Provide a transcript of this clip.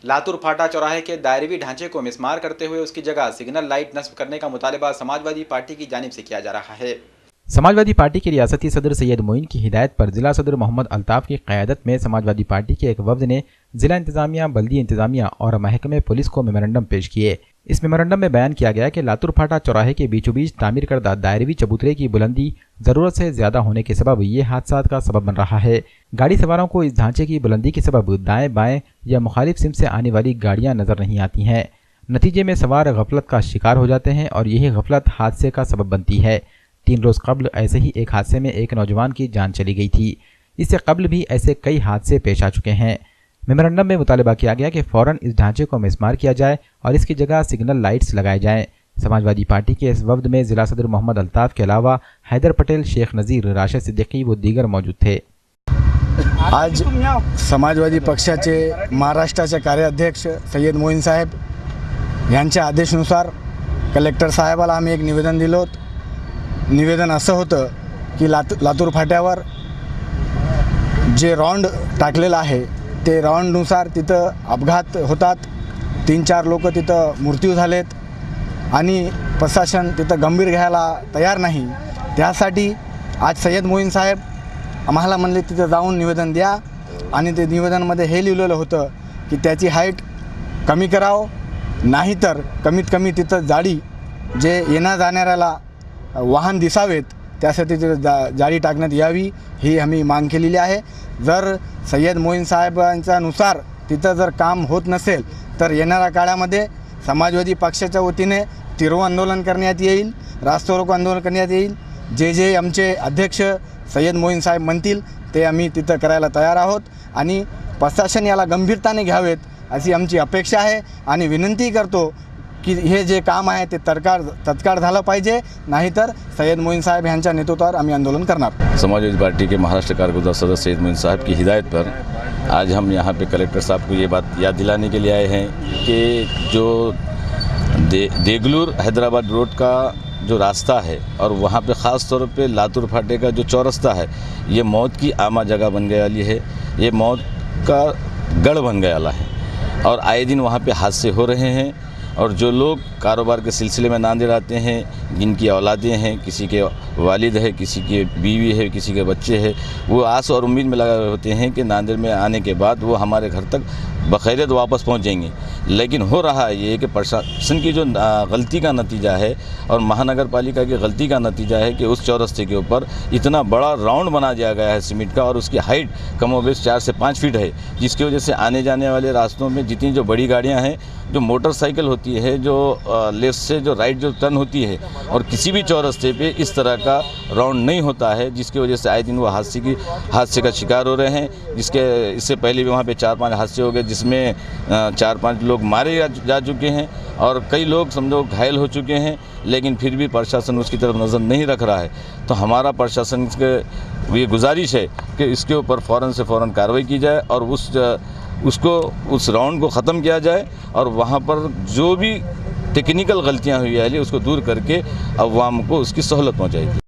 लातूर फाटा चौराहे के दायरवी ढांचे को मिसमार करते हुए उसकी जगह सिग्नल लाइट नस्ब करने का मुतालिबा समाजवादी पार्टी की जानिब से किया जा रहा है। समाजवादी पार्टी के रियासती सदर सैयद मोइन की हिदायत पर जिला सदर मोहम्मद अल्ताफ की क़यादत में समाजवादी पार्टी के एक वफ्द ने जिला इंतजामिया, बल्दी इंतजामिया और महकमे पुलिस को मेमोरेंडम पेश किए। इस मेमोरेंडम में बयान किया गया कि लातूर फाटा चौराहे के बीचों बीच तामीर करदा दायरवी चबूतरे की बुलंदी ज़रूरत से ज़्यादा होने के सबब ये हादसात का सबब बन रहा है। गाड़ी सवारों को इस ढांचे की बुलंदी के सबब दाएं बाएं या मुखालिफ सिम से आने वाली गाड़ियां नजर नहीं आती हैं। नतीजे में सवार गफलत का शिकार हो जाते हैं और यही गफलत हादसे का सबब बनती है। 3 रोज़ कबल ऐसे ही एक हादसे में एक नौजवान की जान चली गई थी। इससे कबल भी ऐसे कई हादसे पेश आ चुके हैं। मेमोरेंडम में मुतालिबा किया गया कि फ़ौरन इस ढांचे को मिसमार किया जाए और इसकी जगह सिग्नल लाइट्स लगाए जाएं। समाजवादी पार्टी के इस वफ्द में जिला सदर मोहम्मद अल्ताफ के अलावा हैदर पटेल, शेख नज़ीर, राशिद सिद्दीकी व दीगर मौजूद थे। आज समाजवादी पक्षाचे महाराष्ट्राचे कार्याध्यक्ष सय्यद मोईन साहेब यांच्या आदेशानुसार कलेक्टर साहेबाला आम्ही एक निवेदन दिलं होतं। निवेदन असं होतं की लातूर फाट्यावर जे राउंड टाकलेलं आहे ते राउंडनुसार तिथं अपघात होतात, 3-4 लोक तिथं मृत्यू झालेत आणि प्रशासन तिथं गंभीर घ्यायला तयार नाही। त्यासाठी आज सय्यद मोईन साहेब आम्हाला म्हणले तिथं जाऊन निवेदन द्या आणि ते निवेदनामध्ये हे लिहिलेलं होतं की त्याची हाईट कमी करावं, नाहीतर कमीत कमी तिथं जाडी जे येण्या जाणाऱ्याला वाहन दिसावेत त्यासाठी तिथं जाळी टाकण्यात यावी ही आम्ही मागणी केलेली आहे। जर सय्यद मोईन साहेबांच्या नुसार तिथं जर काम होत नसेल तर येणाऱ्या काळामध्ये समाजवादी पक्षाच्या वतीने तिरवं आंदोलन करण्यात येईल, रास्ता रोको आंदोलन करण्यात येईल। जे आमचे अध्यक्ष सय्यद मोईन साहेब म्हणतील ते आम्ही तिथं करायला तयार आहोत आणि प्रशासन याला गंभीरताने घ्यावेत अशी आमची अपेक्षा आहे आणि विनंती करतो की हे जे काम आहे ते तत्काळ झालं पाहिजे, नाहीतर सय्यद मोईन साहब यांच्या नेतृत्वावर आम्ही आंदोलन करणार। समाजवादी पार्टी के महाराष्ट्र कारगुजार सदस्य सैयद मोईन साहब की हिदायत पर आज हम यहाँ पे कलेक्टर साहब को ये बात याद दिलाने के लिए आए हैं कि जो देगलूर हैदराबाद रोड का जो रास्ता है और वहाँ पे ख़ास तौर पे लातूर फाटे का जो चौरस्ता है ये मौत की आमा जगह बन गया वाली है, ये मौत का गढ़ बन गया वाला है और आए दिन वहाँ पे हादसे हो रहे हैं। और जो लोग कारोबार के सिलसिले में नांदेड़ आते हैं, जिनकी औलादें हैं, किसी के वालिद है, किसी की बीवी है, किसी के बच्चे हैं, वो आस और उम्मीद में लगे हुए होते हैं कि नांदेड़ में आने के बाद वो हमारे घर तक बखैरियत वापस पहुंच जाएंगे। लेकिन हो रहा है ये कि प्रशासन की जो गलती का नतीजा है और महानगर पालिका की गलती का नतीजा है कि उस चौरस्ते के ऊपर इतना बड़ा राउंड बना दिया गया है सीमेंट का और उसकी हाइट कमोबेश 4 से 5 फीट है, जिसकी वजह से आने जाने वाले रास्तों में जितनी जो बड़ी गाड़ियाँ हैं, जो मोटरसाइकिल होती है, जो लेफ्ट से जो राइट जो टर्न होती है और किसी भी चौरस्ते पे इस तरह का राउंड नहीं होता है, जिसकी वजह से आए दिन वो हादसे का शिकार हो रहे हैं। इससे पहले भी वहाँ पे 4-5 हादसे हो गए जिसमें 4-5 लोग मारे जा चुके हैं और कई लोग समझो घायल हो चुके हैं, लेकिन फिर भी प्रशासन उसकी तरफ नज़र नहीं रख रहा है। तो हमारा प्रशासन के ये गुजारिश है कि इसके ऊपर फ़ौरन से फ़ौरन कार्रवाई की जाए और उस राउंड को ख़त्म किया जाए और वहाँ पर जो भी टेक्निकल गलतियाँ हुई है उसको दूर करके अवाम को उसकी सहूलत पहुँचाएगी।